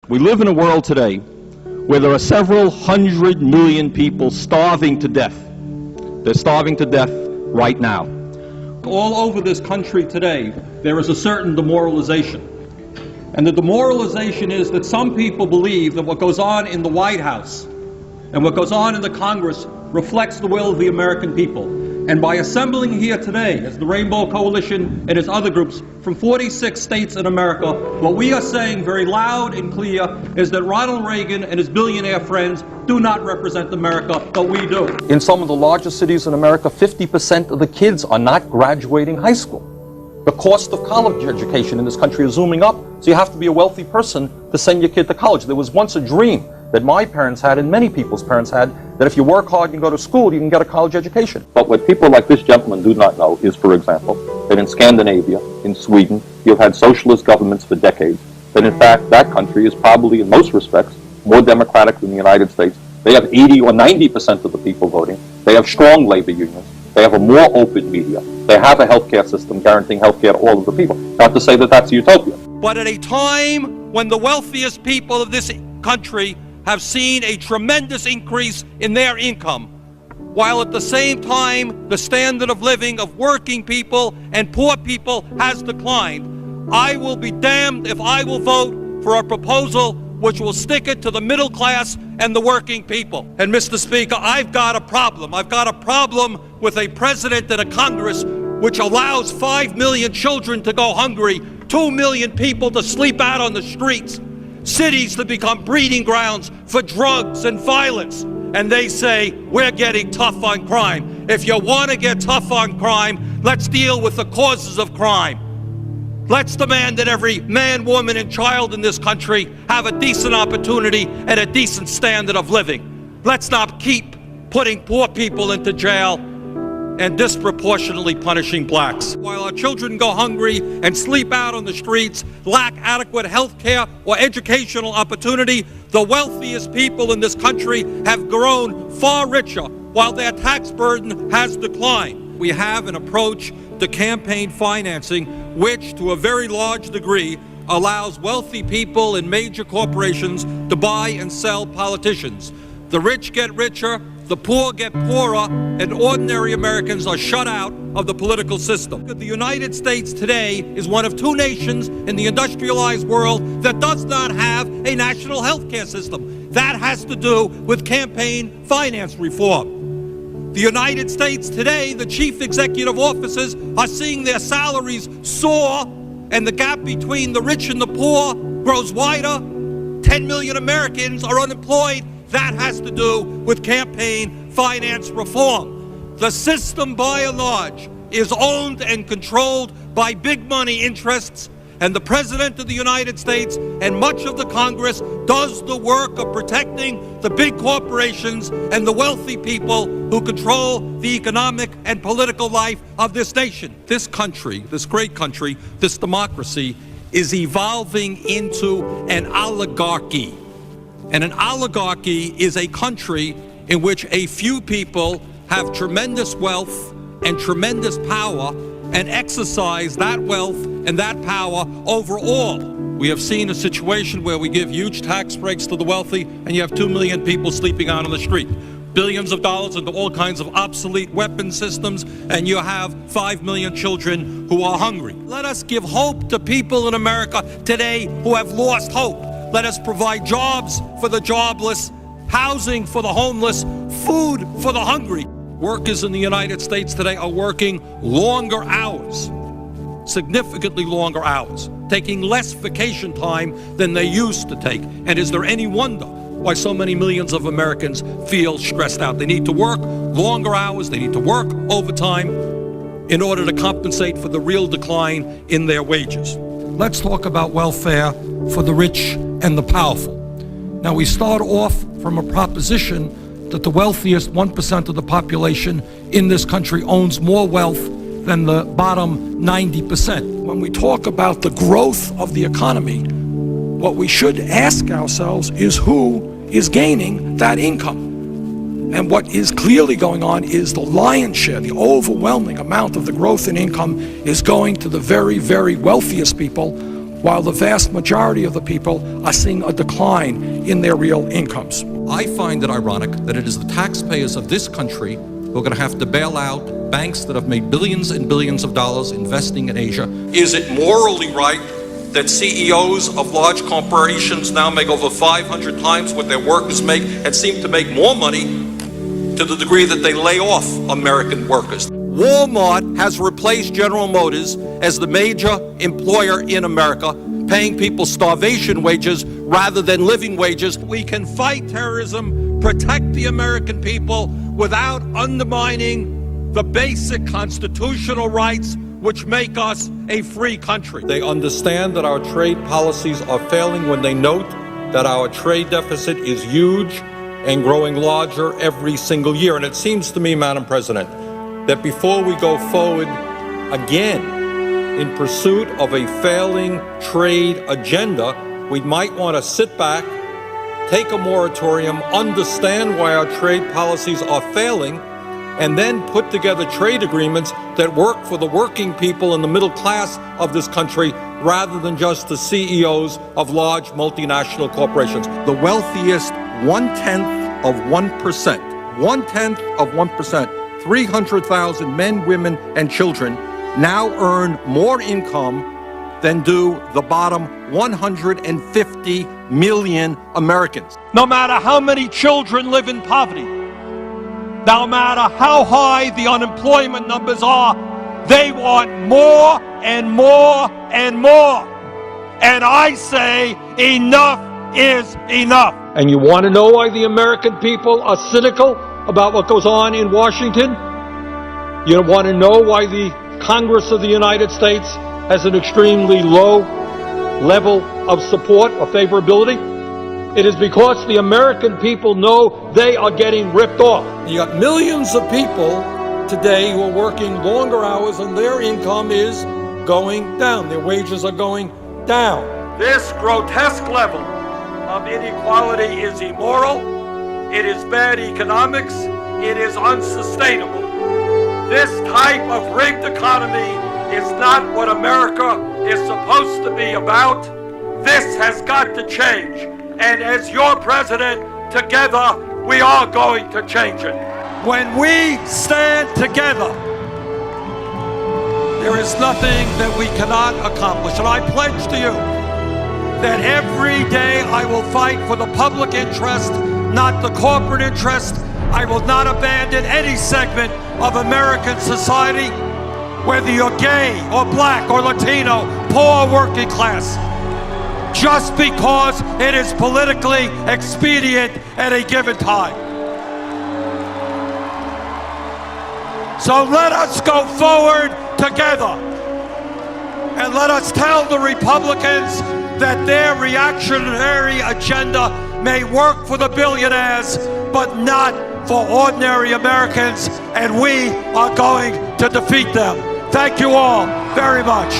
We live in a world today where there are several 100 million people starving to death. They're starving to death right now. All over this country today, there is a certain demoralization. And the demoralization is that some people believe that what goes on in the White House and what goes on in the Congress reflects the will of the American people. And by assembling here today as the Rainbow Coalition and its other groups from 46 states in America, what we are saying very loud and clear is that Ronald Reagan and his billionaire friends do not represent America, but we do. In some of the largest cities in America, 50% of the kids are not graduating high school. The cost of college education in this country is zooming up, so you have to be a wealthy person to send your kid to college. There was once a dream that my parents had and many people's parents had, that if you work hard and go to school, you can get a college education. But what people like this gentleman do not know is, for example, that in Scandinavia, in Sweden, you've had socialist governments for decades, that in fact that country is probably in most respects more democratic than the United States. They have 80 or 90% of the people voting. They have strong labor unions. They have a more open media. They have a healthcare system guaranteeing healthcare to all of the people. Not to say that that's a utopia. But at a time when the wealthiest people of this country have seen a tremendous increase in their income, while at the same time the standard of living of working people and poor people has declined, I will be damned if I will vote for a proposal which will stick it to the middle class and the working people. And Mr. Speaker, I've got a problem. I've got a problem with a president and a Congress which allows 5 million children to go hungry, 2 million people to sleep out on the streets, cities to become breeding grounds for drugs and violence. And they say, we're getting tough on crime. If you want to get tough on crime, let's deal with the causes of crime. Let's demand that every man, woman, and child in this country have a decent opportunity and a decent standard of living. Let's not keep putting poor people into jail and disproportionately punishing blacks. While our children go hungry and sleep out on the streets, lack adequate health care or educational opportunity, the wealthiest people in this country have grown far richer while their tax burden has declined. We have an approach to campaign financing which, to a very large degree, allows wealthy people and major corporations to buy and sell politicians. The rich get richer, the poor get poorer, and ordinary Americans are shut out of the political system. The United States today is one of 2 nations in the industrialized world that does not have a national health care system. That has to do with campaign finance reform. The United States today, the chief executive officers are seeing their salaries soar, and the gap between the rich and the poor grows wider. 10 million Americans are unemployed. That has to do with campaign finance reform. The system, by and large, is owned and controlled by big money interests, and the President of the United States and much of the Congress does the work of protecting the big corporations and the wealthy people who control the economic and political life of this nation. This country, this great country, this democracy is evolving into an oligarchy. And an oligarchy is a country in which a few people have tremendous wealth and tremendous power and exercise that wealth and that power over all. We have seen a situation where we give huge tax breaks to the wealthy and you have 2 million people sleeping out on the street. Billions of dollars into all kinds of obsolete weapon systems, and you have 5 million children who are hungry. Let us give hope to people in America today who have lost hope. Let us provide jobs for the jobless, housing for the homeless, food for the hungry. Workers in the United States today are working longer hours, significantly longer hours, taking less vacation time than they used to take. And is there any wonder why so many millions of Americans feel stressed out? They need to work longer hours, they need to work overtime in order to compensate for the real decline in their wages. Let's talk about welfare for the rich and the powerful. Now, we start off from a proposition that the wealthiest 1% of the population in this country owns more wealth than the bottom 90%. When we talk about the growth of the economy, what we should ask ourselves is who is gaining that income. And what is clearly going on is the lion's share, the overwhelming amount of the growth in income is going to the very, very wealthiest people while the vast majority of the people are seeing a decline in their real incomes. I find it ironic that it is the taxpayers of this country who are going to have to bail out banks that have made billions and billions of dollars investing in Asia. Is it morally right that CEOs of large corporations now make over 500 times what their workers make and seem to make more money to the degree that they lay off American workers? Walmart has replaced General Motors as the major employer in America, paying people starvation wages rather than living wages. We can fight terrorism, protect the American people without undermining the basic constitutional rights which make us a free country. They understand that our trade policies are failing when they note that our trade deficit is huge and growing larger every single year. And it seems to me, Madam President, that before we go forward again in pursuit of a failing trade agenda, we might want to sit back, take a moratorium, understand why our trade policies are failing, and then put together trade agreements that work for the working people and the middle class of this country rather than just the CEOs of large multinational corporations. The wealthiest 1/10 of 1%, 1/10 of 1%, 300,000 men, women, and children now earn more income than do the bottom 150 million Americans. No matter how many children live in poverty, no matter how high the unemployment numbers are, they want more and more and more. And I say enough is enough. And you want to know why the American people are cynical about what goes on in Washington? You want to know why the Congress of the United States has an extremely low level of support or favorability? It is because the American people know they are getting ripped off. You got millions of people today who are working longer hours and their income is going down. Their wages are going down. This grotesque level of inequality is immoral, it is bad economics, it is unsustainable. This type of rigged economy is not what America is supposed to be about. This has got to change. And as your president, together, we are going to change it. When we stand together, there is nothing that we cannot accomplish. And I pledge to you that every day I will fight for the public interest, not the corporate interest. I will not abandon any segment of American society, whether you're gay or black or Latino, poor or working class, just because it is politically expedient at a given time. So let us go forward together and let us tell the Republicans that their reactionary agenda may work for the billionaires, but not for ordinary Americans, and we are going to defeat them. Thank you all very much.